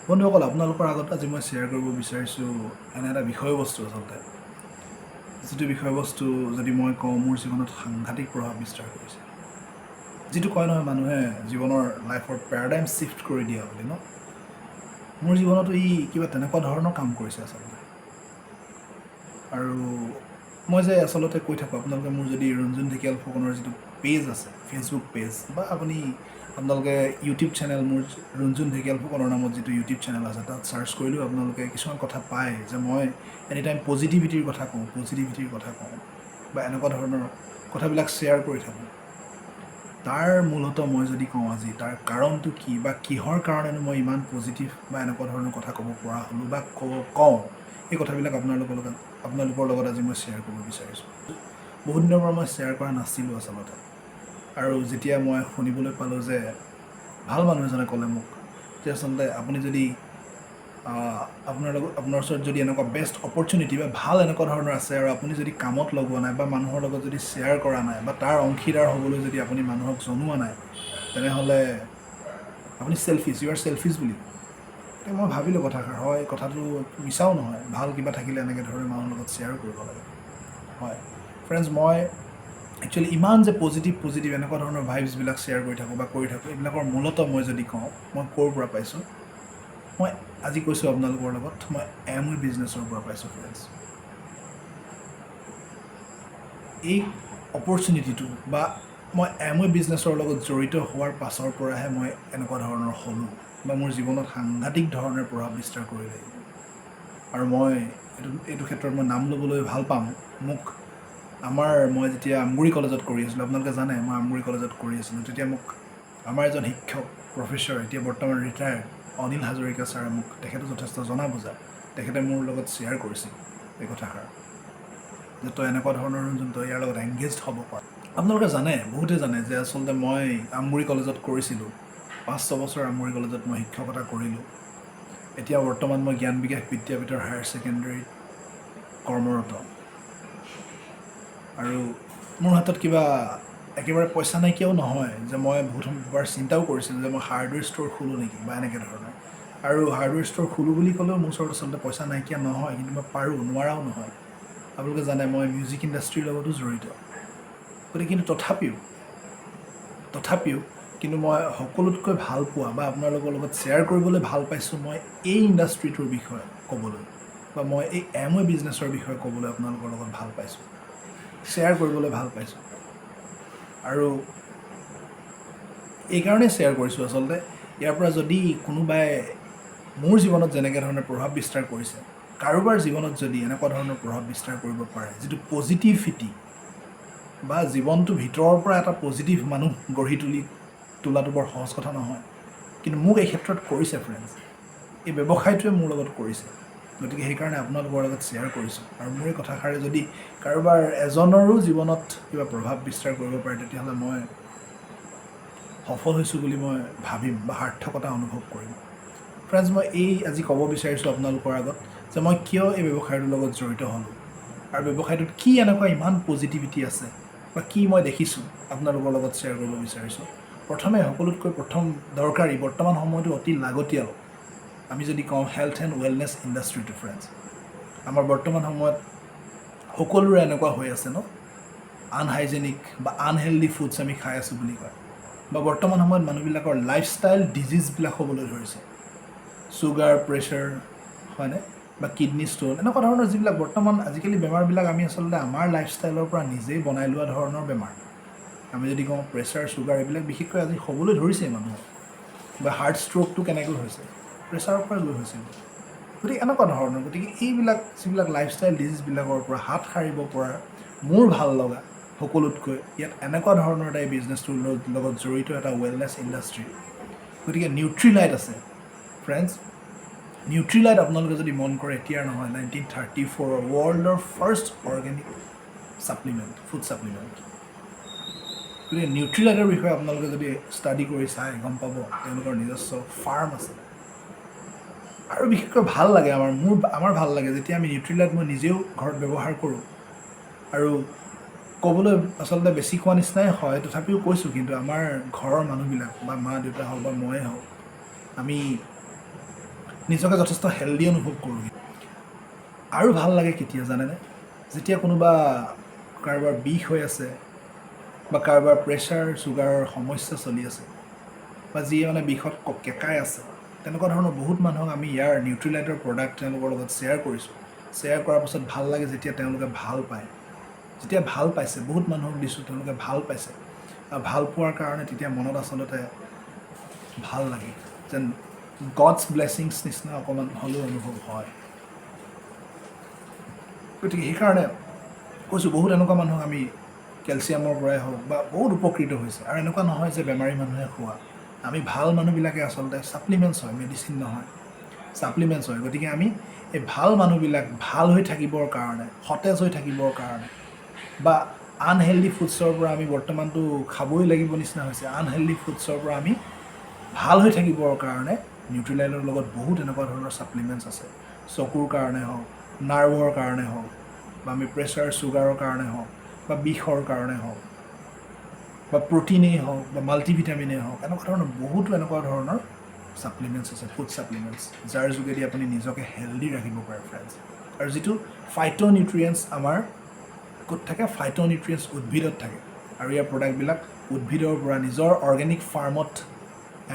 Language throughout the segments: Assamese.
বন্ধুসকল, আপোনালোকৰ আগত আজি মই শ্বেয়াৰ কৰিব বিচাৰিছোঁ এনে এটা বিষয়বস্তু। আচলতে যিটো বিষয়বস্তু যদি মই কওঁ, মোৰ জীৱনত সাংঘাতিক প্ৰভাৱ বিস্তাৰ কৰিছে। যিটো কয় নহয়, মানুহে জীৱনৰ লাইফৰ পেৰাডাইম শ্বিফ্ট কৰি দিয়া বুলি ন, মোৰ জীৱনতো ই কিবা তেনেকুৱা ধৰণৰ কাম কৰিছে আচলতে। আৰু মই যে আচলতে কৈ থাকোঁ, আপোনালোকে মোৰ যদি ৰঞ্জন ঢেকিয়াল ফুকনৰ যিটো পেজ আছে, ফেচবুক পেজ, বা আপোনালোকে ইউটিউব চেনেল, মোৰ ৰঞ্জন ঢেকিয়াল ফুকনৰ নামত যিটো ইউটিউব চেনেল আছে, তাত চাৰ্চ কৰিলেও আপোনালোকে কিছুমান কথা পায় যে মই এনিটাইম পজিটিভিটিৰ কথা কওঁ, বা এনেকুৱা ধৰণৰ কথাবিলাক শ্বেয়াৰ কৰি থাকোঁ। তাৰ মূলতঃ মই যদি কওঁ আজি, তাৰ কাৰণটো কি, বা কিহৰ কাৰণেনো মই ইমান পজিটিভ বা এনেকুৱা ধৰণৰ কথা ক'ব পৰা হ'লোঁ বা কওঁ, এই কথাবিলাক আপোনালোকৰ লগত আজি মই শ্বেয়াৰ কৰিব বিচাৰিছোঁ। বহুত দিনৰ পৰা মই শ্বেয়াৰ কৰা নাছিলোঁ আচলতে। আৰু যেতিয়া মই শুনিবলৈ পালোঁ যে ভাল মানুহ এজনে ক'লে মোক যে আচলতে আপুনি যদি আপোনাৰ ওচৰত যদি এনেকুৱা বেষ্ট অপৰচুনিটি বা ভাল এনেকুৱা ধৰণৰ আছে, আৰু আপুনি যদি কামত লগোৱা নাই বা মানুহৰ লগত যদি শ্বেয়াৰ কৰা নাই বা তাৰ অংশীদাৰ হ'বলৈ যদি আপুনি মানুহক জনোৱা নাই, তেনেহ'লে আপুনি ইউ আৰ চেলফিছ বুলি। তেতিয়া মই ভাবিলোঁ কথাষাৰ, হয়, কথাটো মিছাও নহয়। ভাল কিবা থাকিলে এনেকৈ ধৰণে মানুহৰ লগত শ্বেয়াৰ কৰিব লাগে। হয় ফ্ৰেণ্ডছ, মই একচুৱেলি ইমান যে পজিটিভ এনেকুৱা ধৰণৰ ভাইবছবিলাক শ্বেয়াৰ কৰি থাকোঁ, এইবিলাকৰ মূলতঃ মই যদি কওঁ, মই ক'ৰ পৰা পাইছোঁ, মই আজি কৈছোঁ আপোনালোকৰ লগত, মই এমৱে বিজনেছৰ পৰা পাইছোঁ ফ্ৰেণ্ডছ। এই অপৰচুনিটিটো বা মই এমৱে বিজনেছৰ লগত জড়িত হোৱাৰ পাছৰ পৰাহে মই এনেকুৱা ধৰণৰ হ'লোঁ, বা মোৰ জীৱনত সাংঘাতিক ধৰণে প্ৰভাৱ বিস্তাৰ কৰিলে। আৰু মই এইটো ক্ষেত্ৰত মই নাম ল'বলৈ ভাল পাম। মই যেতিয়া আমগুৰি কলেজত কৰি আছিলোঁ, আপোনালোকে জানে মই আমগুৰি কলেজত কৰি আছিলোঁ, তেতিয়া মোক আমাৰ এজন শিক্ষক, প্ৰফেচৰ, এতিয়া বৰ্তমান ৰিটায়াৰ্ড, অনিল হাজৰিকা ছাৰে তেখেতে যথেষ্ট জনা বুজা, তেখেতে মোৰ লগত শ্বেয়াৰ কৰিছিল এই কথাষাৰ যে তই এনেকুৱা ধৰণৰ তই ইয়াৰ লগত এংগেজড হ'ব পাৰ। আপোনালোকে জানে, বহুতে জানে যে আচলতে মই আমগুৰি কলেজত কৰিছিলোঁ, 5-6 বছৰ আমগুৰি কলেজত মই শিক্ষকতা কৰিলোঁ। এতিয়া বৰ্তমান মই জ্ঞান বিকাশ বিদ্যাপীঠৰ হায়াৰ ছেকেণ্ডেৰীত কৰ্মৰত। আৰু মোৰ হাতত কিবা একেবাৰে পইচা নাইকিয়াও নহয় যে মই বহুতবাৰ চিন্তাও কৰিছিলোঁ যে মই হাৰ্ডৱেৰ ষ্ট'ৰ খোলোঁ নেকি বা এনেকৈ ধৰণৰ। আৰু হাৰ্ডৱেৰ ষ্ট'ৰ খোলোঁ বুলি ক'লেও মোৰ ওচৰত আচলতে পইচা নাইকিয়া নহয়, কিন্তু মই পাৰোঁ, নোৱাৰাও নহয়। আপোনালোকে জানে মই মিউজিক ইণ্ডাষ্ট্ৰীৰ লগতো জড়িত। গতিকে কিন্তু তথাপিও কিন্তু মই সকলোতকৈ ভাল পোৱা বা আপোনালোকৰ লগত শ্বেয়াৰ কৰিবলৈ ভাল পাইছোঁ, মই এই ইণ্ডাষ্ট্ৰিটোৰ বিষয়ে ক'বলৈ, বা মই এই এমৱে বিজনেছৰ বিষয়ে ক'বলৈ আপোনালোকৰ লগত ভাল পাইছোঁ, শ্বেয়াৰ কৰিবলৈ ভাল পাইছোঁ। আৰু এইকাৰণেই শ্বেয়াৰ কৰিছোঁ আচলতে, ইয়াৰ পৰা যদি কোনোবাই মোৰ জীৱনত যেনেকৈ ধৰণে প্ৰভাৱ বিস্তাৰ কৰিছে, কাৰোবাৰ জীৱনত যদি এনেকুৱা ধৰণৰ প্ৰভাৱ বিস্তাৰ কৰিব পাৰে, যিটো পজিটিভিটি বা জীৱনটো ভিতৰৰ পৰা এটা পজিটিভ মানুহ গঢ়ি তোলাটো বৰ সহজ কথা নহয়, কিন্তু মোক এই ক্ষেত্ৰত কৰিছে ফ্ৰেণ্ডছ। এই ব্যৱসায়টোৱে মোৰ লগত কৰিছে, গতিকে সেইকাৰণে আপোনালোকৰ লগত শ্বেয়াৰ কৰিছোঁ। আৰু মোৰ এই কথাষাৰে যদি কাৰোবাৰ এজনৰো জীৱনত কিবা প্ৰভাৱ বিস্তাৰ কৰিব পাৰে, তেতিয়াহ'লে মই সফল হৈছোঁ বুলি মই ভাবিম বা সাৰ্থকতা অনুভৱ কৰিম। ফ্ৰেণ্ডছ, মই আজি ক'ব বিচাৰিছোঁ আপোনালোকৰ আগত যে মই কিয় এই ব্যৱসায়টোৰ লগত জড়িত হ'লোঁ, আৰু ব্যৱসায়টোত কি এনেকুৱা ইমান পজিটিভিটি আছে বা কি মই দেখিছোঁ আপোনালোকৰ লগত শ্বেয়াৰ কৰিব বিচাৰিছোঁ। সকলোতকৈ প্ৰথম দৰকাৰী, বৰ্তমান সময়টো অতি লাগতিয়াল, আমি যদি কওঁ হেল্থ এণ্ড ৱেলনেছ ইণ্ডাষ্ট্ৰিটো ফ্ৰেণ্ডছ। আমাৰ বৰ্তমান সময়ত সকলোৰে এনেকুৱা হৈ আছে ন, আনহাইজেনিক বা আনহেল্ডি ফুডছ আমি খাই আছোঁ বুলি কয়, বা বৰ্তমান সময়ত মানুহবিলাকৰ লাইফষ্টাইল ডিজিজবিলাক হ'বলৈ ধৰিছে, চুগাৰ, প্ৰেছাৰ, হয়নে, বা কিডনী ষ্ট'ন, এনেকুৱা ধৰণৰ যিবিলাক বৰ্তমান আজিকালি বেমাৰবিলাক আমি আচলতে আমাৰ লাইফষ্টাইলৰ পৰা নিজেই বনাই লোৱা ধৰণৰ বেমাৰ। আমি যদি কওঁ প্ৰেছাৰ, চুগাৰ, এইবিলাক বিশেষকৈ আজি হ'বলৈ ধৰিছে মানুহৰ, বা হাৰ্ট ষ্ট্ৰ'কটো কেনেকৈ হৈছে, প্ৰেছাৰৰ পৰা গৈ হৈছিল। গতিকে এনেকুৱা ধৰণৰ, গতিকে এইবিলাক যিবিলাক লাইফষ্টাইল ডিজিজবিলাকৰ পৰা হাত সাৰিব পৰা মোৰ ভাল লগা সকলোতকৈ ইয়াত এনেকুৱা ধৰণৰ এটা বিজনেছটোৰ লগত জড়িত এটা ৱেলনেছ ইণ্ডাষ্ট্ৰী। গতিকে নিউট্ৰিলাইট আছে ফ্ৰেণ্ডছ। নিউট্ৰিলাইট আপোনালোকে যদি মন কৰে, এতিয়াৰ নহয়, 1934 ৱৰ্ল্ডৰ first organic supplement, food supplement. গতিকে নিউট্ৰিলাইটৰ বিষয়ে আপোনালোকে যদি ষ্টাডি কৰি চাই গম পাব, তেওঁলোকৰ নিজস্ব ফাৰ্ম আছে। আৰু বিশেষকৈ ভাল লাগে আমাৰ ভাল লাগে যেতিয়া আমি নিউট্ৰিলাইট মই নিজেও ঘৰত ব্যৱহাৰ কৰোঁ। আৰু ক'বলৈ আচলতে বেছি কোৱা নিচিনাই হয়, তথাপিও কৈছোঁ, কিন্তু আমাৰ ঘৰৰ মানুহবিলাক বা মা দেউতা হওক বা ময়ে হওক, আমি নিজকে যথেষ্ট হেল্ডি অনুভৱ কৰোঁ। আৰু ভাল লাগে কেতিয়া জানেনে, যেতিয়া কোনোবা কাৰোবাৰ বিষ হৈ আছে বা কাৰোবাৰ প্ৰেছাৰ চুগাৰৰ সমস্যা চলি আছে বা যিয়ে মানে বিষত কেঁকাই আছে, তেনেকুৱা ধৰণৰ বহুত মানুহক আমি ইয়াৰ নিউট্ৰিলাইটৰ প্ৰডাক্ট তেওঁলোকৰ লগত শ্বেয়াৰ কৰিছোঁ। শ্বেয়াৰ কৰাৰ পাছত ভাল লাগে যেতিয়া তেওঁলোকে ভাল পায়, যেতিয়া ভাল পাইছে, বহুত মানুহক দিছোঁ তেওঁলোকে ভাল পাইছে, আৰু ভাল পোৱাৰ কাৰণে তেতিয়া মনত আচলতে ভাল লাগে, যেন গডছ ব্লেছিংছ নিচিনা অকণমান হ'লেও অনুভৱ হয়। গতিকে সেইকাৰণে কৈছোঁ, বহুত এনেকুৱা মানুহক আমি কেলছিয়ামৰ পৰাই হওক বা বহুত উপকৃত হৈছে। আৰু এনেকুৱা নহয় যে বেমাৰী মানুহে খোৱা, আমি ভাল মানুহবিলাকে আচলতে ছাপ্লিমেণ্টছ হয়, মেডিচিন নহয়, ছাপ্লিমেণ্টছ হয়। গতিকে আমি এই ভাল মানুহবিলাক ভাল হৈ থাকিবৰ কাৰণে, সতেজ হৈ থাকিবৰ কাৰণে, বা আনহেল্ডি ফুডছৰ পৰা আমি বৰ্তমানটো খাবই লাগিব নিচিনা হৈছে, আনহেল্ডি ফুডছৰ পৰা আমি ভাল হৈ থাকিবৰ কাৰণে নিউট্ৰিলাইটৰ লগত বহুত এনেকুৱা ধৰণৰ ছাপ্লিমেণ্টছ আছে। চকুৰ কাৰণে হওক, নাৰ্ভৰ কাৰণে হওক, বা আমি প্ৰেছাৰ চুগাৰৰ কাৰণে হওক, বা বিষৰ কাৰণে হওক, বা প্ৰটিনেই হওক, বা মাল্টিভিটামিনেই হওক, এনেকুৱা ধৰণৰ বহুতো এনেকুৱা ধৰণৰ ছাপ্লিমেণ্টছ আছে, ফুড ছাপ্লিমেণ্টছ, যাৰ যোগেদি আপুনি নিজকে হেল্ডি ৰাখিব পাৰে ফ্ৰেণ্ডছ। আৰু যিটো ফাইট'নিউট্ৰিয়েণ্টছ আমাৰ ক'ত থাকে, ফাইট'নিউট্ৰিয়েণ্টছ উদ্ভিদত থাকে, আৰু ইয়াৰ প্ৰডাক্টবিলাক উদ্ভিদৰ পৰা নিজৰ অৰ্গেনিক ফাৰ্মত,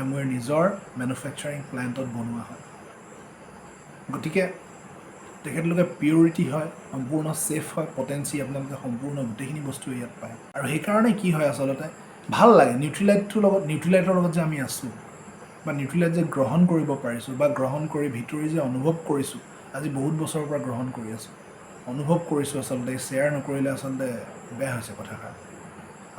এমৱেৰ নিজৰ মেনুফেকচাৰিং প্লেণ্টত বনোৱা হয়। গতিকে তেখেতলোকে পিউৰিটি হয়, সম্পূৰ্ণ ছেফ হয়, পটেঞ্চি আপোনালোকে সম্পূৰ্ণ গোটেইখিনি বস্তু ইয়াত পায়। আৰু সেইকাৰণে কি হয় আচলতে ভাল লাগে নিউট্ৰিলাইটৰ লগত যে আমি আছোঁ, বা নিউট্ৰিলাইট যে গ্ৰহণ কৰিব পাৰিছোঁ, বা গ্ৰহণ কৰি ভিতৰি যে অনুভৱ কৰিছোঁ, আজি বহুত বছৰৰ পৰা গ্ৰহণ কৰি আছোঁ, অনুভৱ কৰিছোঁ আচলতে শ্বেয়াৰ নকৰিলে আচলতে বেয়া হৈছে কথাষাৰ।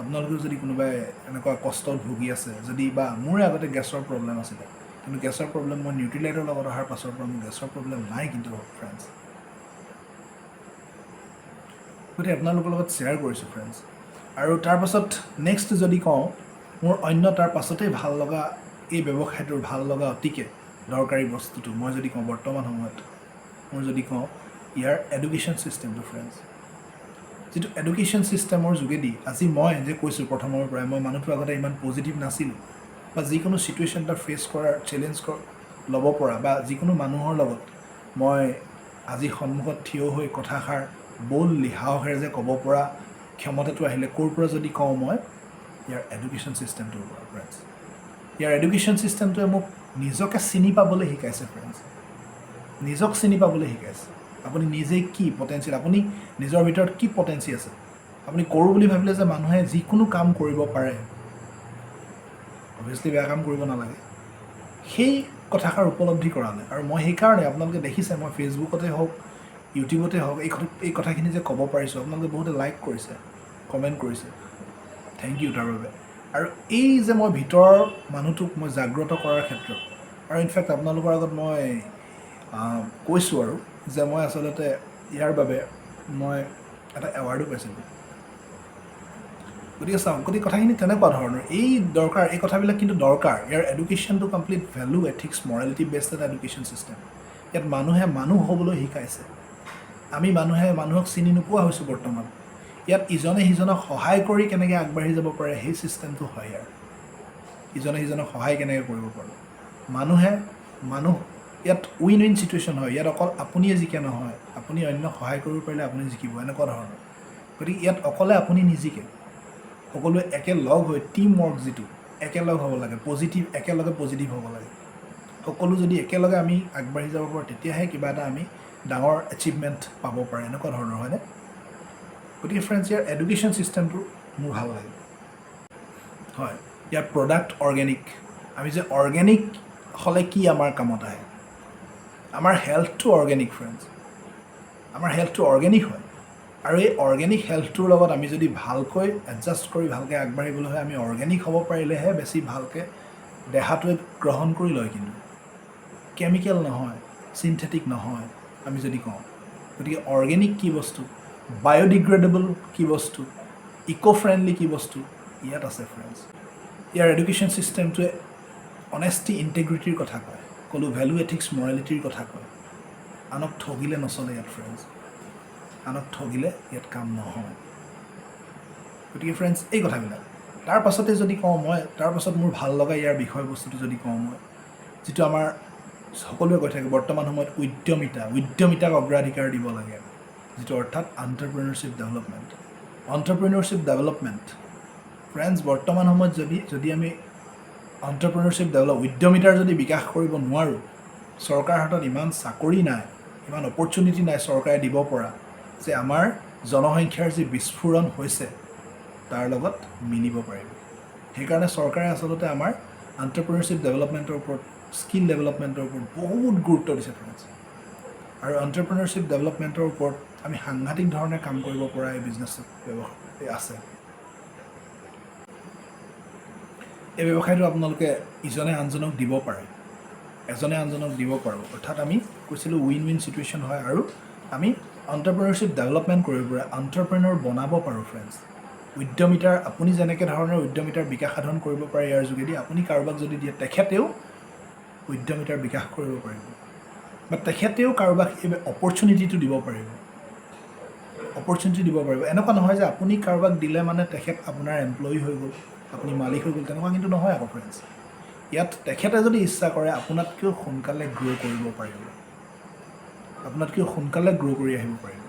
আপোনালোকেও যদি কোনোবাই এনেকুৱা কষ্টত ভুগি আছে, যদি বা মোৰে আগতে গেছৰ প্ৰব্লেম আছিলে, কিন্তু গেছৰ প্ৰব্লেম মই নিউট্ৰিলাইটৰ লগত অহাৰ পাছৰ পৰা মোৰ গেছৰ প্ৰব্লেম নাই কিন্তু ফ্ৰেণ্ডছ। গতিকে আপোনালোকৰ লগত শ্বেয়াৰ কৰিছোঁ ফ্ৰেণ্ডছ। আৰু তাৰপাছত নেক্সট যদি কওঁ, মোৰ অন্য তাৰ পাছতেই ভাল লগা এই ব্যৱসায়টোৰ ভাল লগা অতিকে দৰকাৰী বস্তুটো মই যদি কওঁ বৰ্তমান সময়ত, মোৰ যদি কওঁ ইয়াৰ এডুকেশ্যন ছিষ্টেমটো ফ্ৰেণ্ডছ। যিটো এডুকেশ্যন ছিষ্টেমৰ যোগেদি আজি মই যে কৈছোঁ প্ৰথমৰ পৰাই, মই মানুহটো আগতে ইমান পজিটিভ নাছিলোঁ, বা যিকোনো ছিটুৱেশ্যন এটা ফেচ কৰাৰ চেলেঞ্জ ল'ব পৰা, বা যিকোনো মানুহৰ লগত মই আজি সন্মুখত থিয় হৈ কথাষাৰ ব'ল্ডলি সাহসেৰে যে ক'ব পৰা ক্ষমতাটো আহিলে ক'ৰ পৰা যদি কওঁ, মই ইয়াৰ এডুকেশ্যন ছিষ্টেমটোৰ পৰা ফ্ৰেণ্ডছ। ইয়াৰ এডুকেশ্যন ছিষ্টেমটোৱে মোক নিজকে চিনি পাবলৈ শিকাইছে ফ্ৰেণ্ডছ, নিজক চিনি পাবলৈ শিকাইছে। আপুনি নিজেই কি পটেঞ্চিয়েল, আপুনি নিজৰ ভিতৰত কি পটেঞ্চি আছে, আপুনি কৰোঁ বুলি ভাবিলে যে মানুহে যিকোনো কাম কৰিব পাৰে, অভিয়াছলি বেয়া কাম কৰিব নালাগে, সেই কথাষাৰ উপলব্ধি কৰালে। আৰু মই সেইকাৰণে আপোনালোকে দেখিছে, মই ফেচবুকতে হওক, ইউটিউবতে হওক, এই কথাখিনি যে ক'ব পাৰিছোঁ, আপোনালোকে বহুতে লাইক কৰিছে, কমেণ্ট কৰিছে, থেংক ইউ তাৰ বাবে। আৰু এই যে মই ভিতৰৰ মানুহটোক মই জাগ্ৰত কৰাৰ ক্ষেত্ৰত, আৰু ইনফেক্ট আপোনালোকৰ আগত মই কৈছোঁ আৰু যে মই আচলতে ইয়াৰ বাবে মই এটা এৱাৰ্ডো পাইছিলোঁ। গতিকে চাওক, গতিকে কথাখিনি তেনেকুৱা ধৰণৰ, এই দৰকাৰ, এই কথাবিলাক কিন্তু দৰকাৰ। ইয়াৰ এডুকেশ্যনটো complete value ethics morality based এটা এডুকেশ্যন ছিষ্টেম। ইয়াত মানুহে মানুহ হ'বলৈ শিকাইছে। আমি মানুহক চিনি নোপোৱা হৈছোঁ বৰ্তমান। ইয়াত ইজনে সিজনক সহায় কৰি কেনেকৈ আগবাঢ়ি যাব পাৰে, সেই ছিষ্টেমটো হয় ইয়াৰ। ইজনে সিজনক সহায় কেনেকৈ কৰিব পাৰোঁ, মানুহ ইয়াত উইন উইন ছিটুৱেশ্যন হয়। ইয়াত অকল আপুনিয়ে জিকে নহয়, আপুনি অন্যক সহায় কৰিব পাৰিলে আপুনি জিকিব, এনেকুৱা ধৰণৰ। গতিকে ইয়াত অকলে আপুনি নিজিকে, সকলোৱে একেলগ হৈ টিম ৱৰ্ক, যিটো একেলগ হ'ব লাগে, একেলগে পজিটিভ হ'ব লাগে। সকলো যদি একেলগে আমি আগবাঢ়ি যাব পাৰোঁ, তেতিয়াহে কিবা এটা আমি ডাঙৰ এচিভমেণ্ট পাব পাৰে, এনেকুৱা ধৰণৰ হয়নে? গতিকে ফ্ৰেণ্ডছ, ইয়াৰ এডুকেশ্যন ছিষ্টেমটো মোৰ ভাল লাগে। হয়, ইয়াৰ প্ৰডাক্ট অৰ্গেনিক। আমি যে অৰ্গেনিক হ'লে কি আমাৰ কামত আহে, আমাৰ হেল্থটো অৰ্গেনিক ফ্ৰেণ্ডছ, আমাৰ হেল্থটো অৰ্গেনিক হয়। আৰু এই অৰ্গেনিক হেল্থটোৰ লগত আমি যদি ভালকৈ এডজাষ্ট কৰি ভালকৈ আগবাঢ়িবলৈ হয়, আমি অৰ্গেনিক হ'ব পাৰিলেহে বেছি ভালকৈ দেহাটোৱে গ্ৰহণ কৰি লয়, কিন্তু কেমিকেল নহয়, চিন্থেটিক নহয় আমি যদি কওঁ। গতিকে অৰ্গেনিক কি বস্তু, বায়'ডিগ্ৰেডেবল কি বস্তু, ইক' ফ্ৰেণ্ডলি কি বস্তু, ইয়াত আছে ফ্ৰেণ্ডছ। ইয়াৰ এডুকেশ্যন ছিষ্টেমটোৱে অনেষ্টি ইণ্টিগ্ৰিটিৰ কথা কয়, ক'লো ভেলু এথিক্স মৰেলিটিৰ কথা কয়। আনক ঠগিলে নচলে ইয়াত ফ্ৰেণ্ডছ, আনক ঠগিলে ইয়াত কাম নহয়। গতিকে ফ্ৰেণ্ডছ, এই কথাবিলাক তাৰ পাছতে যদি কওঁ মই, তাৰ পাছত মোৰ ভাল লগা ইয়াৰ বিষয়বস্তুটো যদি কওঁ মই, যিটো আমাৰ সকলোৱে কৈ থাকে বৰ্তমান সময়ত উদ্যমিতাক অগ্ৰাধিকাৰ দিব লাগে, যিটো অৰ্থাৎ এণ্টাৰপ্ৰেনাৰশ্বিপ ডেভেলপমেণ্ট। ফ্ৰেণ্ডছ, বৰ্তমান সময়ত যদি আমি উদ্যমিতাৰ যদি বিকাশ কৰিব নোৱাৰোঁ, চৰকাৰৰ হাতত ইমান চাকৰি নাই, ইমান অপৰচুনিটি নাই চৰকাৰে দিব পৰা, যে আমাৰ জনসংখ্যাৰ যি বিস্ফোৰণ হৈছে তাৰ লগত মিলিব পাৰিব। সেইকাৰণে চৰকাৰে আচলতে আমাৰ এণ্টাৰপ্ৰেনাৰশ্বিপ ডেভেলপমেণ্টৰ ওপৰত, স্কিল ডেভেলপমেণ্টৰ ওপৰত বহুত গুৰুত্ব দিছে ফ্ৰেণ্ডছ। আৰু এণ্টাৰপ্ৰেনাৰশ্বিপ ডেভেলপমেণ্টৰ ওপৰত আমি সাংঘাতিক ধৰণে কাম কৰিব পৰা এই বিজনেছ ব্যৱসায় আছে। এই ব্যৱসায়টো আপোনালোকে ইজনে আনজনক দিব পাৰে, এজনে আনজনক দিব পাৰোঁ, অৰ্থাৎ আমি কৈছিলোঁ উইন উইন ছিটুৱেশ্যন হয়। আৰু আমি এণ্টাৰপ্ৰেনাৰশ্বিপ ডেভেলপমেণ্ট কৰিব পাৰে, এণ্টাৰপ্ৰেনৰ বনাব পাৰোঁ ফ্ৰেণ্ডছ। উদ্যমিতাৰ, আপুনি যেনেকৈ ধৰণৰ উদ্যমিতাৰ বিকাশ সাধন কৰিব পাৰে ইয়াৰ যোগেদি, আপুনি কাৰোবাক যদি দিয়ে তেখেতেও উদ্যমিতাৰ বিকাশ কৰিব পাৰিব, বা তেখেতেও কাৰোবাক এই অপৰচুনিটিটো দিব পাৰিব। এনেকুৱা নহয় যে আপুনি কাৰোবাক দিলে মানে তেখেত আপোনাৰ এমপ্লয়ি হৈ গ'ল, আপুনি মালিক হৈ গ'ল, তেনেকুৱা কিন্তু নহয় আকৌ ফ্ৰেণ্ডছ। ইয়াত তেখেতে যদি ইচ্ছা কৰে আপোনাতকৈও সোনকালে গ্ৰ' কৰিব পাৰিব, আপোনাতকৈও সোনকালে গ্ৰ' কৰি আহিব পাৰিব।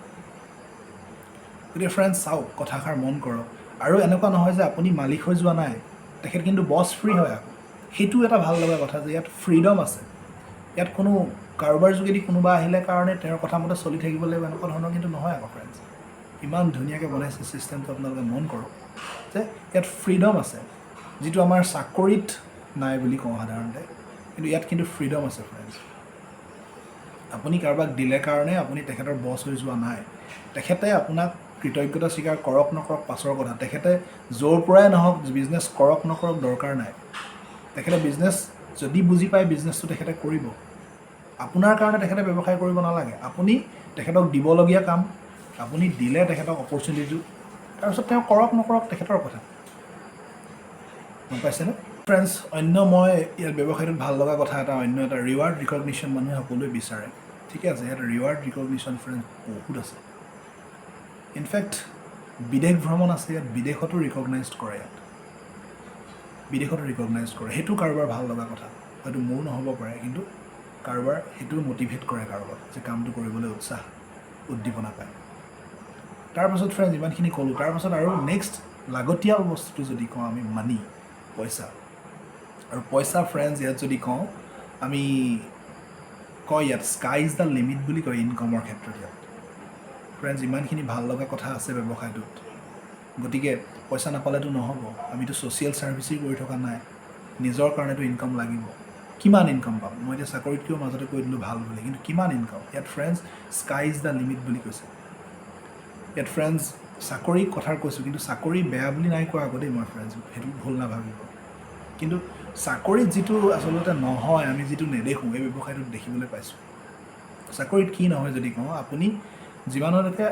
গতিকে ফ্ৰেণ্ডছ চাওক, কথাষাৰ মন কৰক। আৰু এনেকুৱা নহয় যে আপুনি মালিক হৈ যোৱা নাই, তেখেত কিন্তু বছ ফ্ৰী হয় আকৌ। সেইটো এটা ভাল লগা কথা যে ইয়াত ফ্ৰীডম আছে। ইয়াত কোনো কাৰোবাৰ যোগেদি কোনোবা আহিলে কাৰণে তেওঁৰ কথা মতে চলি থাকিব লাগিব এনেকুৱা ধৰণৰ কিন্তু নহয় আকৌ ফ্ৰেণ্ডছ। ইমান ধুনীয়াকৈ বনাইছে ছিষ্টেমটো, আপোনালোকে মন কৰক যে ইয়াত ফ্ৰীডম আছে, যিটো আমাৰ চাকৰিত নাই বুলি কওঁ সাধাৰণতে, কিন্তু ইয়াত কিন্তু ফ্ৰীডম আছে ফ্ৰেণ্ডছ। আপুনি কাৰোবাক দিলে কাৰণে আপুনি তেখেতৰ বছ হৈ যোৱা নাই। তেখেতে আপোনাক কৃতজ্ঞতা স্বীকাৰ কৰক নকৰক পাছৰ কথা, তেখেতে য'ৰ পৰাই নহওক বিজনেছ কৰক নকৰক দৰকাৰ নাই। তেখেতে বিজনেছ যদি বুজি পায় বিজনেছটো তেখেতে কৰিব। আপোনাৰ কাৰণে তেখেতে ব্যৱসায় কৰিব নালাগে, আপুনি তেখেতক দিবলগীয়া কাম আপুনি দিলে তেখেতক অপৰচুনিটিটো, তাৰপিছত তেওঁ কৰক নকৰক তেখেতৰ কথা। গম পাইছেনে ফ্ৰেণ্ডছ? মই ইয়াত ব্যৱসায়টোত ভাল লগা কথা অন্য এটা ৰিৱাৰ্ড ৰিকগনিশ্যন মানুহে সকলোৱে বিচাৰে। ঠিকে আছে, ইয়াত ৰিৱাৰ্ড ৰিকগনিশ্যন ফ্ৰেণ্ডছ বহুত আছে। ইনফেক্ট বিদেশ ভ্ৰমণ আছে ইয়াত, বিদেশতো ৰিকগনাইজ কৰে, সেইটো কাৰোবাৰ ভাল লগা কথা। হয়তো মোৰ নহ'ব পাৰে, কিন্তু কাৰোবাৰ সেইটো মটিভেট কৰে কাৰোবাক, যে কামটো কৰিবলৈ উদ্দীপনা পায়। তাৰপাছত ফ্ৰেণ্ডছ ইমানখিনি ক'লোঁ, তাৰপাছত আৰু নেক্সট লাগতিয়াল বস্তুটো যদি কওঁ আমি পইচা। আৰু পইচা ফ্ৰেণ্ডছ ইয়াত যদি কওঁ আমি ইয়াত স্কাই ইজ দ্য লিমিট বুলি কয় ইনকামৰ ক্ষেত্ৰত। ইয়াত ফ্ৰেণ্ডছ ইমানখিনি ভাল লগা কথা আছে ব্যৱসায়টোত। গতিকে পইচা নাপালেতো নহ'ব, আমিতো ছ'চিয়েল ছাৰ্ভিচেই কৰি থকা নাই, নিজৰ কাৰণেতো ইনকাম লাগিব। কিমান ইনকাম পাম? মই এতিয়া চাকৰিতকৈও মাজতে কৈ দিলোঁ ভাল বুলি, কিন্তু কিমান ইনকাম? ইয়াত friends sky is the limit বুলি কৈছে। ইয়াত ফ্ৰেণ্ডছ চাকৰি কথা কৈছোঁ, কিন্তু চাকৰি বেয়া বুলি নাই কোৱা আকৌ দেই মই ফ্ৰেণ্ডছ, সেইটো ভুল নাভাবিব। কিন্তু চাকৰিত যিটো আচলতে নহয়, আমি যিটো নেদেখোঁ, এই ব্যৱসায়টোত দেখিবলৈ পাইছোঁ। চাকৰিত কি নহয় যদি কওঁ, আপুনি যিমানলৈকে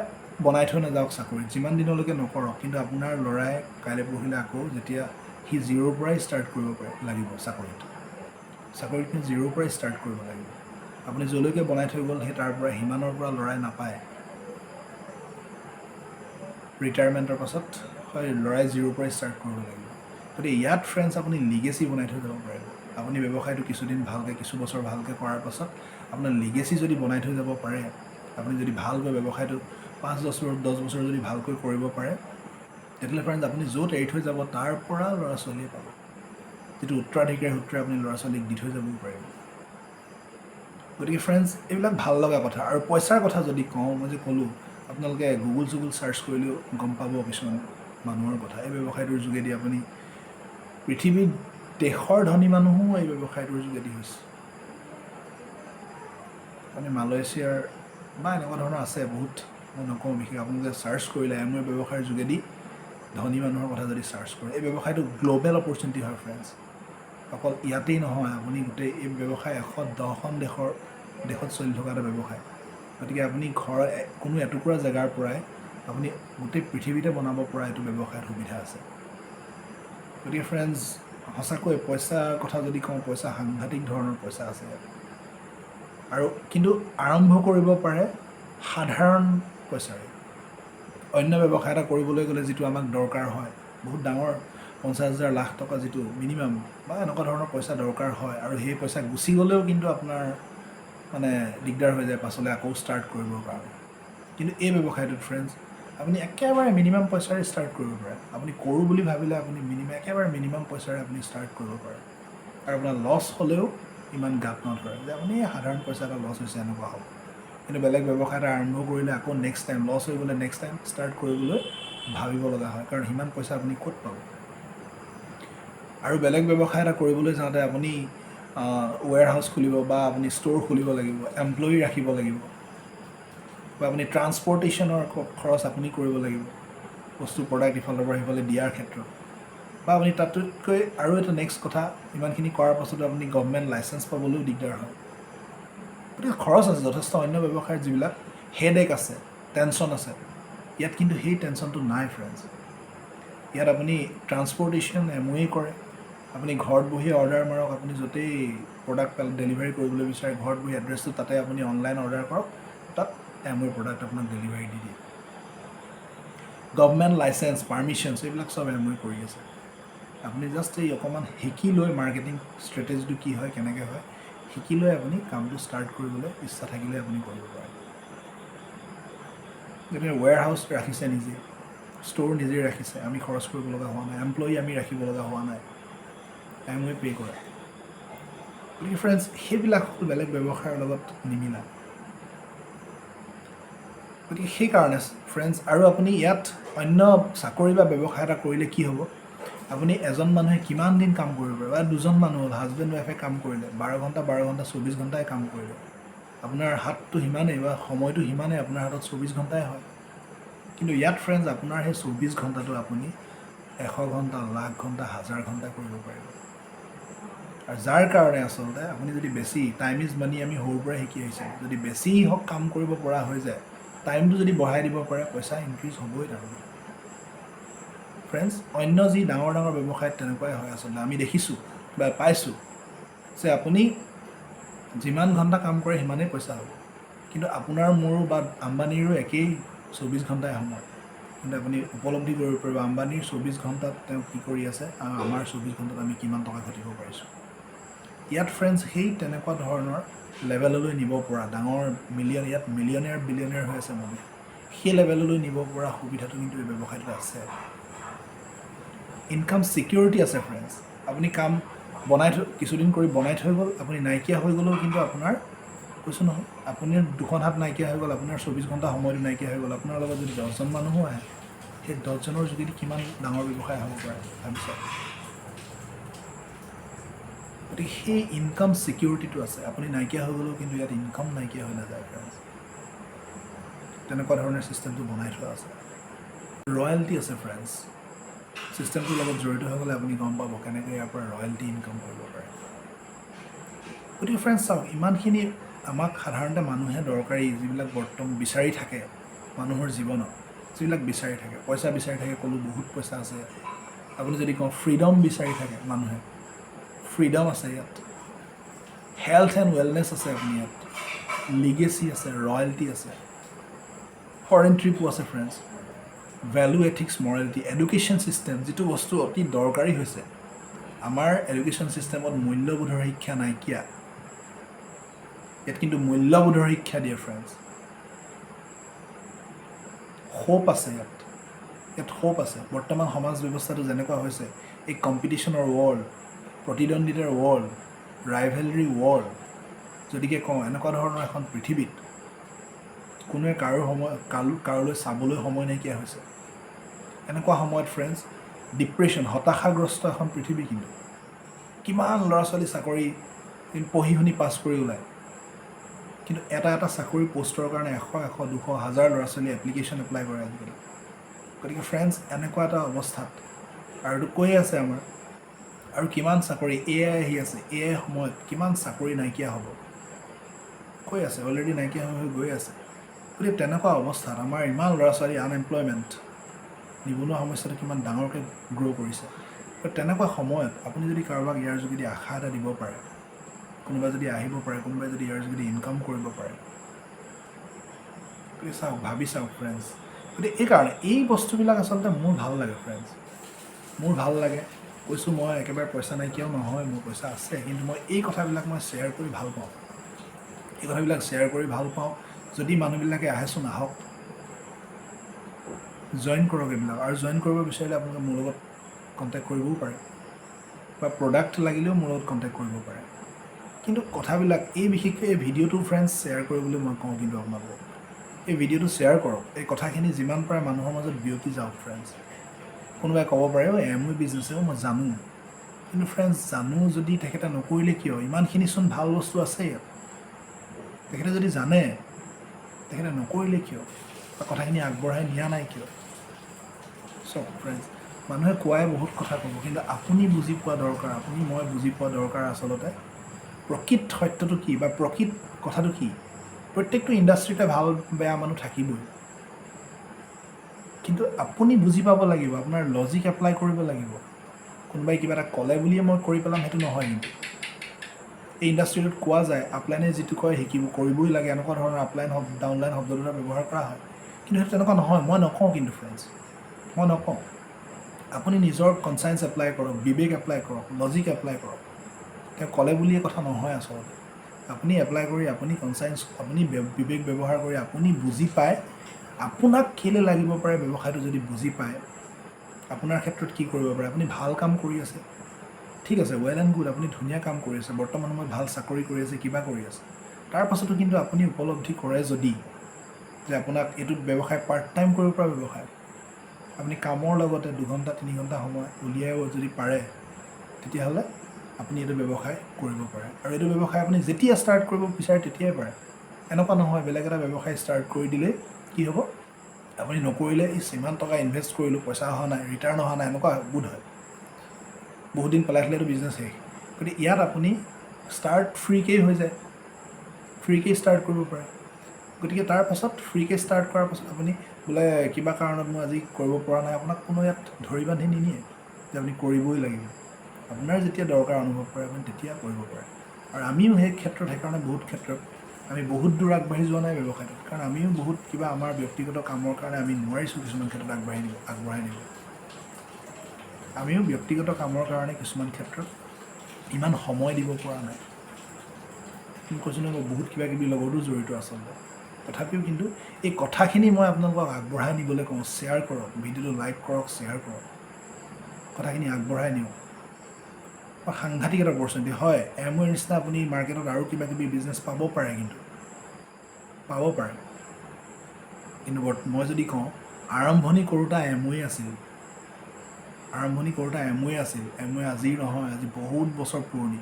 বনাই থৈ নাযাওক চাকৰিত, যিমান দিনলৈকে নকৰক, কিন্তু আপোনাৰ ল'ৰাই কাইলৈ পৰহিলৈ আকৌ যেতিয়া সি জিৰ'ৰ পৰাই ষ্টাৰ্ট কৰিব লাগিব চাকৰিত জিৰ'ৰ পৰাই ষ্টাৰ্ট কৰিব লাগিব। আপুনি য'লৈকে বনাই থৈ গ'ল সেই তাৰ পৰা সিমানৰ পৰা ল'ৰাই নাপায়। ৰিটায়াৰমেণ্টৰ পাছত ল'ৰাই জিৰ'ৰ পৰাই ষ্টাৰ্ট কৰিব লাগিব। গতিকে ইয়াত ফ্ৰেণ্ডছ আপুনি লিগেচি বনাই থৈ যাব পাৰিব। আপুনি ব্যৱসায়টো কিছুদিন ভালকৈ, কিছু বছৰ ভালকৈ কৰাৰ পাছত আপোনাৰ লিগেচি যদি বনাই থৈ যাব পাৰে, আপুনি যদি ভালকৈ ব্যৱসায়টো 5-10 বছৰ যদি ভালকৈ কৰিব পাৰে, তেতিয়াহ'লে ফ্ৰেণ্ডছ আপুনি য'ত এৰি থৈ যাব তাৰ পৰা ল'ৰা ছোৱালীয়ে পাব, যিটো উত্তৰাধিকাৰী সূত্ৰে আপুনি ল'ৰা ছোৱালীক দি থৈ যাবও পাৰিব। গতিকে ফ্ৰেণ্ডছ এইবিলাক ভাল লগা কথা। আৰু পইচাৰ কথা যদি কওঁ, মই যে ক'লোঁ আপোনালোকে গুগল চাৰ্চ কৰিলেও গম পাব কিছুমান মানুহৰ কথা। এই ব্যৱসায়টোৰ যোগেদি আপুনি পৃথিৱীৰ দেশৰ ধনী মানুহো এই ব্যৱসায়টোৰ যোগেদি হৈছে। মানে মালয়েছিয়াৰ বা এনেকুৱা ধৰণৰ আছে বহুত, মই নকওঁ বিশেষ। আপোনালোকে চাৰ্চ কৰিলে এমৱে ব্যৱসায়ৰ যোগেদি ধনী মানুহৰ কথা যদি চাৰ্চ কৰে, এই ব্যৱসায়টো গ্ল'বেল অপৰচুনিটি হয় ফ্ৰেণ্ডছ। অকল ইয়াতেই নহয়, আপুনি গোটেই এই ব্যৱসায় 110খন দেশত চলি থকা এটা ব্যৱসায়। গতিকে আপুনি ঘৰৰ কোনো এটুকুৰা জেগাৰ পৰাই আপুনি গোটেই পৃথিৱীতে বনাব পৰা এইটো ব্যৱসায়ত সুবিধা আছে। গতিকে ফ্ৰেণ্ডছ সঁচাকৈ পইচাৰ কথা যদি কওঁ, পইচা সাংঘাতিক ধৰণৰ পইচা আছে ইয়াত। আৰু কিন্তু আৰম্ভ কৰিব পাৰে সাধাৰণ পইচাৰে। অন্য ব্যৱসায় এটা কৰিবলৈ গ'লে যিটো আমাক দৰকাৰ হয়, বহুত ডাঙৰ 50,000 লাখ টকা যিটো মিনিমাম বা এনেকুৱা ধৰণৰ পইচা দৰকাৰ হয় আৰু সেই পইচা গুচি গ'লেও কিন্তু আপোনাৰ মানে দিগদাৰ হৈ যায় পাছলৈ আকৌ ষ্টাৰ্ট কৰিবৰ কাৰণে। কিন্তু এই ব্যৱসায়টোত ফ্ৰেণ্ডছ আপুনি একেবাৰে মিনিমাম পইচাৰে ষ্টাৰ্ট কৰিব পাৰে। আপুনি কৰোঁ বুলি ভাবিলে আপুনি একেবাৰে মিনিমাম পইচাৰে আপুনি ষ্টাৰ্ট কৰিব পাৰে আৰু আপোনাৰ লছ হ'লেও ইমান গাত নধৰে যে আপুনি সাধাৰণ পইচা এটা লছ হৈছে এনেকুৱা হ'ব। কিন্তু বেলেগ ব্যৱসায় এটা আৰম্ভ কৰিলে আকৌ নেক্সট টাইম লছ হৈ গ'লে নেক্সট টাইম ষ্টাৰ্ট কৰিবলৈ ভাবিব লগা হয়, কাৰণ সিমান পইচা আপুনি ক'ত পাব। আৰু বেলেগ ব্যৱসায় এটা কৰিবলৈ যাওঁতে আপুনি ৱেয়াৰ হাউচ খুলিব বা আপুনি ষ্ট'ৰ খুলিব লাগিব, এমপ্লয়ি ৰাখিব লাগিব বা আপুনি ট্ৰান্সপৰ্টেশ্যনৰ খৰচ আপুনি কৰিব লাগিব বস্তু প্ৰডাক্ট ইফালৰ পৰা সিফালে দিয়াৰ ক্ষেত্ৰত, বা আপুনি তাতকৈ আৰু এটা নেক্সট কথা, ইমানখিনি কৰাৰ পাছতো আপুনি গভৰ্ণমেণ্ট লাইচেঞ্চ পাবলৈও দিগদাৰ হয়। গতিকে খৰচ আছে যথেষ্ট। অন্য ব্যৱসায়ত যিবিলাক হেডেক আছে, টেনশ্যন আছে, ইয়াত কিন্তু সেই টেনশ্যনটো নাই ফ্ৰেণ্ডছ। ইয়াত আপুনি ট্ৰান্সপৰ্টেশ্যন এমৱে কৰে, আপুনি ঘৰত বহি অৰ্ডাৰ মাৰক, আপুনি য'তেই প্ৰডাক্ট ডেলিভাৰী কৰিবলৈ বিচাৰে ঘৰত বহি এড্ৰেছটো তাতে আপুনি অনলাইন অৰ্ডাৰ কৰক, তাত এমৱে প্ৰডাক্ট আপোনাক ডেলিভাৰী দি দিয়ে। গভৰ্ণমেণ্ট লাইচেঞ্চ, পাৰ্মিশ্যনছ এইবিলাক চব এমৱে কৰি আছে। আপুনি জাষ্ট এই অকণমান শিকি লৈ মাৰ্কেটিং ষ্ট্ৰেটেজিটো কি হয়, কেনেকৈ হয়, শিকি লৈ আপুনি কামটো ষ্টাৰ্ট কৰিবলৈ ইচ্ছা থাকিলে আপুনি কৰিব পাৰে। গতিকে ৱেয়াৰ হাউচ ৰাখিছে নিজে, ষ্ট'ৰ নিজে ৰাখিছে, আমি খৰচ কৰিব লগা হোৱা নাই, এমপ্লয়ি আমি ৰাখিব লগা হোৱা নাই, এমৱে পে' কৰে। গতিকে ফ্ৰেণ্ডছ সেইবিলাক হ'ল বেলেগ ব্যৱসায়ৰ লগত নিমিলা। গতিকে সেইকাৰণে ফ্ৰেণ্ডছ, আৰু আপুনি ইয়াত অন্য চাকৰি বা ব্যৱসায় এটা কৰিলে কি হ'ব, আপুনি এজন মানুহে কিমান দিন কাম কৰিব পাৰে, বা দুজন মানুহ হ'ল হাজবেণ্ড ৱাইফে কাম কৰিলে 12 ঘণ্টা 24 ঘণ্টাই কাম কৰিলে, আপোনাৰ হাতটো সিমানেই বা সময়টো সিমানেই আপোনাৰ হাতত 24 ঘণ্টাই হয়। কিন্তু ইয়াত ফ্ৰেণ্ডছ আপোনাৰ সেই 24 ঘণ্টাটো আপুনি 100 ঘণ্টা, লাখ ঘণ্টা, 1000 ঘণ্টা কৰিব পাৰিব। আৰু যাৰ কাৰণে আচলতে আপুনি যদি বেছি, টাইম ইজ মানি আমি সৰুৰ পৰাই শিকি আহিছিলোঁ, যদি বেছি হওক কাম কৰিব পৰা হৈ যায়, টাইমটো যদি বঢ়াই দিব পাৰে, পইচা ইনক্ৰিজ হ'বই তাৰমানে। ফ্ৰেণ্ডছ অন্য যি ডাঙৰ ডাঙৰ ব্যৱসায়ত তেনেকুৱাই হয় আচলতে। আমি দেখিছোঁ বা পাইছোঁ যে আপুনি যিমান ঘণ্টা কাম কৰে সিমানেই পইচা হ'ব, কিন্তু আপোনাৰ মোৰো বা আম্বানীৰো একেই 24 ঘণ্টাই সময়, কিন্তু আপুনি উপলব্ধি কৰিব পাৰিব আম্বানীৰ 24 ঘণ্টাত তেওঁ কি কৰি আছে আৰু আমাৰ 24 ঘণ্টাত আমি কিমান টকা ঘটিব পাৰিছোঁ। ইয়াত ফ্ৰেণ্ডছ সেই তেনেকুৱা ধৰণৰ লেভেললৈ নিব পৰা ডাঙৰ ইয়াত মিলিয়নেয়াৰ বিলিয়নেয়াৰ হৈ আছে মানুহ, সেই লেভেললৈ নিব পৰা সুবিধাটো কিন্তু এই ব্যৱসায়টোত আছে। ইনকাম ছিকিউৰিটি আছে ফ্ৰেণ্ডছ। আপুনি কাম কিছুদিন কৰি বনাই থৈ গ'ল, আপুনি নাইকিয়া হৈ গ'লেও কিন্তু আপোনাৰ কৈছোঁ নহয়, আপুনি দুখন হাত নাইকিয়া হৈ গ'ল, আপোনাৰ 24 ঘণ্টা সময়টো নাইকিয়া হৈ গ'ল, আপোনাৰ লগত যদি 10জন মানুহো আহে, সেই 10জনৰ যোগেদি কিমান ডাঙৰ ব্যৱসায় হ'ব পাৰে ভাবি চাওক। গতিকে সেই ইনকাম ছিকিউৰিটিটো আছে, আপুনি নাইকিয়া হৈ গ'লেও কিন্তু ইয়াত ইনকাম নাইকিয়া হৈ নাযায় ফ্ৰেণ্ডছ। তেনেকুৱা ধৰণে ছিষ্টেমটো বনাই থোৱা আছে। ৰয়েলটি আছে ফ্ৰেণ্ডছ। ছিষ্টেমটোৰ লগত জড়িত হৈ গ'লে আপুনি গম পাব কেনেকৈ ইয়াৰ পৰা ৰয়েলটি ইনকাম কৰিব পাৰে। গতিকে ফ্ৰেণ্ডছ চাওক, ইমানখিনি আমাক সাধাৰণতে মানুহে দৰকাৰী যিবিলাক বৰ্তমান বিচাৰি থাকে মানুহৰ জীৱনত, যিবিলাক বিচাৰি থাকে, পইচা বিচাৰি থাকে, ক'লোঁ বহুত পইচা আছে। আপুনি যদি কওঁ ফ্ৰীডম বিচাৰি থাকে মানুহে, ফ্ৰীডম আছে ইয়াত, হেল্থ এণ্ড ৱেলনেছ আছে আপুনি ইয়াত, লিগেচি আছে, ৰয়েলটি আছে, ফৰেন ট্ৰিপো আছে friends, value ethics morality, education system, যিটো বস্তু অতি দৰকাৰী হৈছে। আমাৰ এডুকেশ্যন ছিষ্টেমত মূল্যবোধৰ শিক্ষা নাইকিয়া, ইয়াত কিন্তু মূল্যবোধৰ শিক্ষা দিয়ে ফ্ৰেণ্ডছ। হোপ আছে ইয়াত হোপ আছে। বৰ্তমান সমাজ ব্যৱস্থাটো যেনেকুৱা হৈছে, এই কম্পিটিশ্যনৰ ৱৰ্ল্ড, প্ৰতিদ্বন্দ্বিতাৰ ৱৰ্ল্ড, ৰাইভেলৰী ৱৰ্ল্ড, যদিকে কওঁ এনেকুৱা ধৰণৰ এখন পৃথিৱীত কোনোৱে কাৰোলৈ চাবলৈ সময় নাইকিয়া হৈছে। এনেকুৱা সময়ত ফ্ৰেণ্ডছ ডিপ্ৰেশ্যন, হতাশাগ্ৰস্ত এখন পৃথিৱী। কিন্তু কিমান ল'ৰা ছোৱালী চাকৰি পঢ়ি শুনি পাছ কৰি ওলায়, কিন্তু এটা চাকৰি পষ্টৰ কাৰণে 100, 200, 1000 ল'ৰা ছোৱালী এপ্লিকেশ্যন এপ্লাই কৰে আজিকালি। গতিকে ফ্ৰেণ্ডছ এনেকুৱা এটা অৱস্থাত, আৰুতো কৈয়ে আছে আমাৰ, আৰু কিমান চাকৰি AI আহি আছে, AI সময়ত কিমান চাকৰি নাইকিয়া হ'ব কৈ আছে, অলৰেডি নাইকিয়া হৈ গৈ আছে। গতিকে তেনেকুৱা অৱস্থাত আমাৰ ইমান ল'ৰা ছোৱালী আনএমপ্লয়মেণ্ট, নিবনুৱা সমস্যাটো কিমান ডাঙৰকৈ গ্ৰ' কৰিছে। তেনেকুৱা সময়ত আপুনি যদি কাৰোবাক ইয়াৰ যোগেদি আশা এটা দিব পাৰে, কোনোবাই যদি আহিব পাৰে, কোনোবাই যদি ইয়াৰ যোগেদি ইনকাম কৰিব পাৰে, গতিকে চাওক, ভাবি চাওক ফ্ৰেণ্ডছ। গতিকে এইকাৰণে এই বস্তুবিলাক আচলতে মোৰ ভাল লাগে ফ্ৰেণ্ডছ, মোৰ ভাল লাগে। কৈছোঁ মই একেবাৰে পইচা নাইকিয়াও নহয়, মোৰ পইচা আছে, কিন্তু মই এই কথাবিলাক মই শ্বেয়াৰ কৰি ভাল পাওঁ। এই কথাবিলাক শ্বেয়াৰ কৰি ভাল পাওঁ। যদি মানুহবিলাকে আহেচোন আহক, জইন কৰক এইবিলাক। আৰু জইন কৰিব বিচাৰিলে আপোনালোকে মোৰ লগত কণ্টেক্ট কৰিবও পাৰে, বা প্ৰডাক্ট লাগিলেও মোৰ লগত কণ্টেক্ট কৰিব পাৰে। কিন্তু কথাবিলাক বিশেষকৈ এই ভিডিঅ'টো ফ্ৰেণ্ডছ শ্বেয়াৰ কৰিবলৈ মই কওঁ। কিন্তু আপোনালোকক এই ভিডিঅ'টো শ্বেয়াৰ কৰক। এই কথাখিনি যিমান পাৰে মানুহৰ মাজত বিয়পি যাওক ফ্ৰেণ্ডছ। কোনোবাই ক'ব পাৰে এমৱে বিজনেছেও মই জানো, কিন্তু ফ্ৰেণ্ডছ জানো যদি তেখেতে নকৰিলে কিয়? ইমানখিনিচোন ভাল বস্তু আছে ইয়াত। তেখেতে যদি জানে, তেখেতে নকৰিলে কিয়? বা কথাখিনি আগবঢ়াই নিয়া নাই কিয়? চব ফ্ৰেণ্ডছ, মানুহে কোৱাই বহুত কথা ক'ব, কিন্তু আপুনি বুজি পোৱা দৰকাৰ, আপুনি মই বুজি পোৱা দৰকাৰ আচলতে প্ৰকৃত সত্যটো কি বা প্ৰকৃত কথাটো কি। প্ৰত্যেকটো ইণ্ডাষ্ট্ৰিতে ভাল বেয়া মানুহ থাকিবই, কিন্তু আপুনি বুজি পাব লাগিব, আপোনাৰ লজিক এপ্লাই কৰিব লাগিব। কোনোবাই কিবা এটা ক'লে বুলিয়ে মই কৰি পেলাম সেইটো নহয়। কিন্তু এই ইণ্ডাষ্ট্ৰিটোত কোৱা যায় আপলাইনে যিটো কয় শিকিব কৰিবই লাগে, এনেকুৱা ধৰণৰ আপলাইন শব্দ ডাউনলাইন শব্দ দুটা ব্যৱহাৰ কৰা হয়, কিন্তু সেইটো তেনেকুৱা নহয়। মই নকওঁ, কিন্তু ফ্ৰেণ্ডছ মই নকওঁ। আপুনি নিজৰ কনচায়েঞ্চ এপ্লাই কৰক, বিবেক এপ্লাই কৰক, লজিক এপ্লাই কৰক। তেওঁ ক'লে বুলিয়ে কথা নহয় আচলতে। আপুনি এপ্লাই কৰি, আপুনি কনচায়েঞ্চ, আপুনি বিবেক ব্যৱহাৰ কৰি, আপুনি বুজি পায় আপোনাক কেলৈ লাগিব পাৰে ব্যৱসায়টো যদি বুজি পায়, আপোনাৰ ক্ষেত্ৰত কি কৰিব পাৰে। আপুনি ভাল কাম কৰি আছে, ঠিক আছে, ৱেল এণ্ড গুড, আপুনি ধুনীয়া কাম কৰি আছে, বৰ্তমান সময়ত ভাল চাকৰি কৰি আছে, কিবা কৰি আছে। তাৰ পাছতো কিন্তু আপুনি উপলব্ধি কৰে যদি যে আপোনাক এইটোত ব্যৱসায় পাৰ্ট টাইম কৰিব পৰা ব্যৱসায়, আপুনি কামৰ লগতে 2 ঘণ্টা 3 ঘণ্টা সময় উলিয়াইও যদি পাৰে, তেতিয়াহ'লে আপুনি এইটো ব্যৱসায় কৰিব পাৰে। আৰু এইটো ব্যৱসায় আপুনি যেতিয়া ষ্টাৰ্ট কৰিব বিচাৰে তেতিয়াই পাৰে। এনেকুৱা নহয় বেলেগ এটা ব্যৱসায় ষ্টাৰ্ট কৰি দিলে কি হ'ব, আপুনি নকৰিলে ইমান টকা ইনভেষ্ট কৰিলোঁ, পইচা অহা নাই, ৰিটাৰ্ণ অহা নাই, এনেকুৱা বোধ হয়। বহুত দিন পেলাই থ'লেতো বিজনেছ শেষ। গতিকে ইয়াত আপুনি ষ্টাৰ্ট ফ্ৰীকেই হৈ যায়, ফ্ৰীকেই ষ্টাৰ্ট কৰিব পাৰে। গতিকে তাৰ পাছত ফ্ৰীকৈ ষ্টাৰ্ট কৰাৰ পাছত আপুনি বোলে কিবা কাৰণত মই আজি কৰিব পৰা নাই, আপোনাক কোনো ইয়াত ধৰি বান্ধি নিনিয়ে যে আপুনি কৰিবই লাগিব। আপোনাৰ যেতিয়া দৰকাৰ অনুভৱ কৰে আপুনি তেতিয়া কৰিব পাৰে। আৰু আমিও সেই ক্ষেত্ৰত, সেইকাৰণে বহুত ক্ষেত্ৰত আমি বহুত দূৰ আগবাঢ়ি যোৱা নাই ব্যৱসায়টোত, কাৰণ আমিও বহুত কিবা আমাৰ ব্যক্তিগত কামৰ কাৰণে আমি নোৱাৰিছোঁ কিছুমান ক্ষেত্ৰত আগবঢ়াই নিব। আমিও ব্যক্তিগত কামৰ কাৰণে কিছুমান ক্ষেত্ৰত ইমান সময় দিব পৰা নাই। কৈছোঁ নহয়, মই বহুত কিবা কিবি লগতো জড়িত আচলতে। তথাপিও কিন্তু এই কথাখিনি মই আপোনালোকক আগবঢ়াই নিবলৈ কওঁ, শ্বেয়াৰ কৰক, ভিডিঅ'টো লাইক কৰক, শ্বেয়াৰ কৰক, কথাখিনি আগবঢ়াই নিয়ক। সাংঘাতিক এটা অপৰচুনিটি হয়। এমৱেৰ নিচিনা আপুনি মাৰ্কেটত আৰু কিবা কিবি বিজনেছ পাব পাৰে, কিন্তু পাব পাৰে। কিন্তু মই যদি কওঁ আৰম্ভণি কৰোঁতা এমৱে আছিল, আৰম্ভণি কৰোঁতা এমৱে আছিল। এমৱে আজিৰ নহয়, আজি বহুত বছৰ পুৰণি।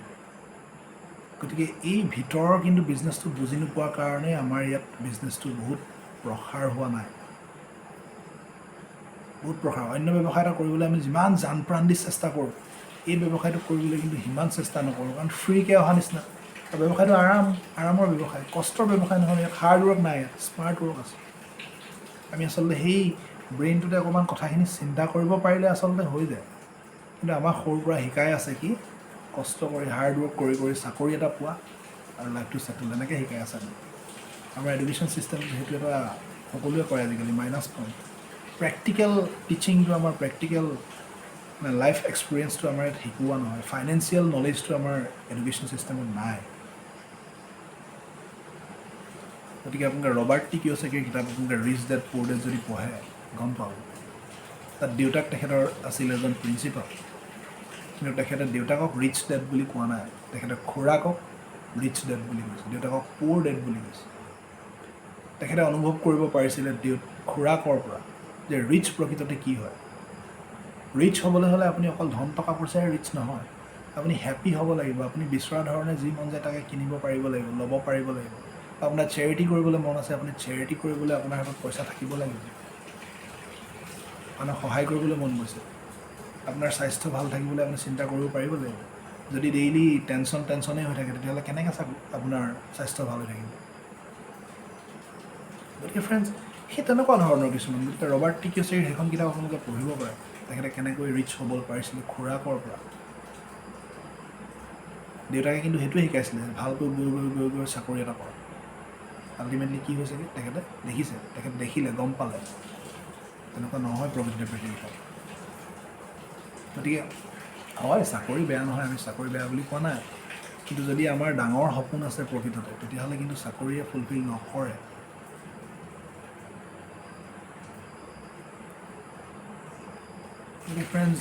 গতিকে এই ভিতৰৰ কিন্তু বিজনেছটো বুজি নোপোৱাৰ কাৰণে আমাৰ ইয়াত বিজনেছটো বহুত প্ৰসাৰ হোৱা নাই, বহুত প্ৰসাৰ। অন্য ব্যৱসায় এটা কৰিবলৈ আমি যিমান জান প্ৰাণ দি চেষ্টা কৰোঁ, এই ব্যৱসায়টো কৰিবলৈ কিন্তু সিমান চেষ্টা নকৰোঁ, কাৰণ ফ্ৰীকৈ অহা নিচিনা। আৰু ব্যৱসায়টো আৰামৰ ব্যৱসায়, কষ্টৰ ব্যৱসায় নহয়। ইয়াত হাৰ্ড ৱৰ্ক নাই, ইয়াত স্মাৰ্ট ৱৰ্ক আছে। আমি আচলতে সেই ব্ৰেইনটোতে অকণমান কথাখিনি চিন্তা কৰিব পাৰিলে আচলতে হৈ যায়। কিন্তু আমাক সৰুৰ পৰা শিকাই আছে কি, কষ্ট কৰি হাৰ্ড ৱৰ্ক কৰি কৰি চাকৰি এটা পোৱা আৰু লাইফটো ছেটেল, এনেকৈ শিকাই আছে। আমাৰ এডুকেশ্যন ছিষ্টেমটো সেইটো এটা সকলোৱে কয় আজিকালি মাইনাছ পইণ্ট। প্ৰেক্টিকেল টিচিংটো, আমাৰ প্ৰেক্টিকেল লাইফ এক্সপিৰিয়েঞ্চটো আমাৰ ইয়াত শিকোৱা নহয়। ফাইনেন্সিয়েল নলেজটো আমাৰ এডুকেশ্যন ছিষ্টেমত নাই। গতিকে আপোনালোকে ৰবাৰ্ট টি কিয়চাকিৰ কিতাপ আপোনালোকে ৰিচ ডেড পুৰ ডেড যদি পঢ়ে গম পাব। তাত দেউতাক তেখেতৰ আছিল এজন প্ৰিন্সিপাল, কিন্তু তেখেতে দেউতাকক ৰিচ ডেড বুলি কোৱা নাই, তেখেতে খুৰাকক ৰিচ ডেড বুলি কৈছে, দেউতাকক পুৰ ডেড বুলি কৈছে। তেখেতে অনুভৱ কৰিব পাৰিছিলে খুৰাকৰ পৰা যে ৰিচ প্ৰকৃততে কি হয়। ৰিচ হ'বলৈ হ'লে আপুনি অকল ধন টকা পইচাৰে ৰিচ নহয়, আপুনি হেপ্পী হ'ব লাগিব। আপুনি বিচৰা ধৰণে যি মন যায় তাকে কিনিব পাৰিব লাগিব, ল'ব পাৰিব লাগিব। আপোনাৰ চেৰিটি কৰিবলৈ মন আছে, আপুনি চেৰিটি কৰিবলৈ আপোনাৰ হাতত পইচা থাকিব লাগিব। মানুহক সহায় কৰিবলৈ মন গৈছে, আপোনাৰ স্বাস্থ্য ভাল থাকিবলৈ আপুনি চিন্তা কৰিব পাৰিব লাগিব। যদি ডেইলি টেনশ্যনেই হৈ থাকে, তেতিয়াহ'লে কেনেকৈ আপোনাৰ স্বাস্থ্য ভাল হৈ থাকিব। গতিকে ফ্ৰেণ্ডছ, সেই তেনেকুৱা ধৰণৰ কিছুমান, গতিকে ৰবাৰ্ট টি কিয়চাকিৰ সেইখন কিতাপ আপোনালোকে পঢ়িব পাৰে। তেখেতে কেনেকৈ ৰিচ হ'ব পাৰিছিলে খুৰাকৰ পৰা। দেউতাকে কিন্তু সেইটোৱে শিকাইছিলে, ভালকৈ গৈ গৈ গৈ গৈ চাকৰি এটা কৰা। আল্টিমেটলি কি হৈছেগৈ, তেখেতে দেখিলে, গম পালে তেনেকুৱা নহয় প্ৰকৃতিতে পৃথিৱীখন। গতিকে হয়, চাকৰি বেয়া নহয়, আমি চাকৰি বেয়া বুলি কোৱা নাই, কিন্তু যদি আমাৰ ডাঙৰ সপোন আছে প্ৰকৃততে, তেতিয়াহ'লে কিন্তু চাকৰিয়ে ফুলফিল নকৰে। ফ্ৰেণ্ডছ,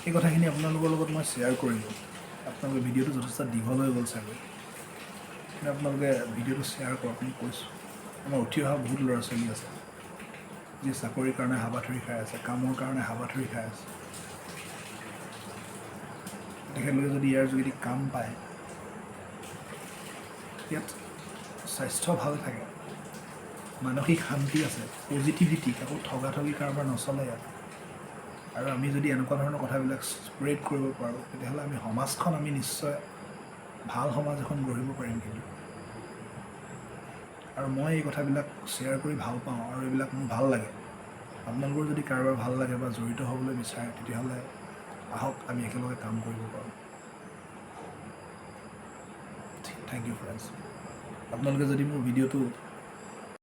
এই কথাখিনি আপোনালোকৰ লগত মই শ্বেয়াৰ কৰিলোঁ। আপোনালোকে ভিডিঅ'টো যথেষ্ট দীঘল হৈ গ'ল চাগৈ, কিন্তু আপোনালোকে ভিডিঅ'টো শ্বেয়াৰ কৰক, মই কৈছোঁ। আমাৰ উঠি অহা বহুত ল'ৰা ছোৱালী আছে, যি চাকৰিৰ কাৰণে হাবাথুৰি খাই আছে, কামৰ কাৰণে হাবাথুৰি খাই আছে। তেখেতলোকে যদি ইয়াৰ যোগেদি কাম পায়, ইয়াত স্বাস্থ্য ভাল থাকে, মানসিক শান্তি আছে, পজিটিভিটি, কাকো ঠগাঠগি কাৰোবাৰ নচলে ইয়াত। আৰু আমি যদি এনেকুৱা ধৰণৰ কথাবিলাক স্প্ৰেড কৰিব পাৰোঁ, তেতিয়াহ'লে আমি সমাজখন আমি নিশ্চয় ভাল সমাজ এখন গঢ়িব পাৰিম কিন্তু। আৰু মই এই কথাবিলাক শ্বেয়াৰ কৰি ভাল পাওঁ, আৰু এইবিলাক মোৰ ভাল লাগে। আপোনালোকৰ যদি কাৰোবাৰ ভাল লাগে বা জড়িত হ'বলৈ বিচাৰে, তেতিয়াহ'লে আহক, আমি একেলগে কাম কৰিব পাৰোঁ। Thank you friends. আপোনালোকে যদি মোৰ ভিডিঅ'টো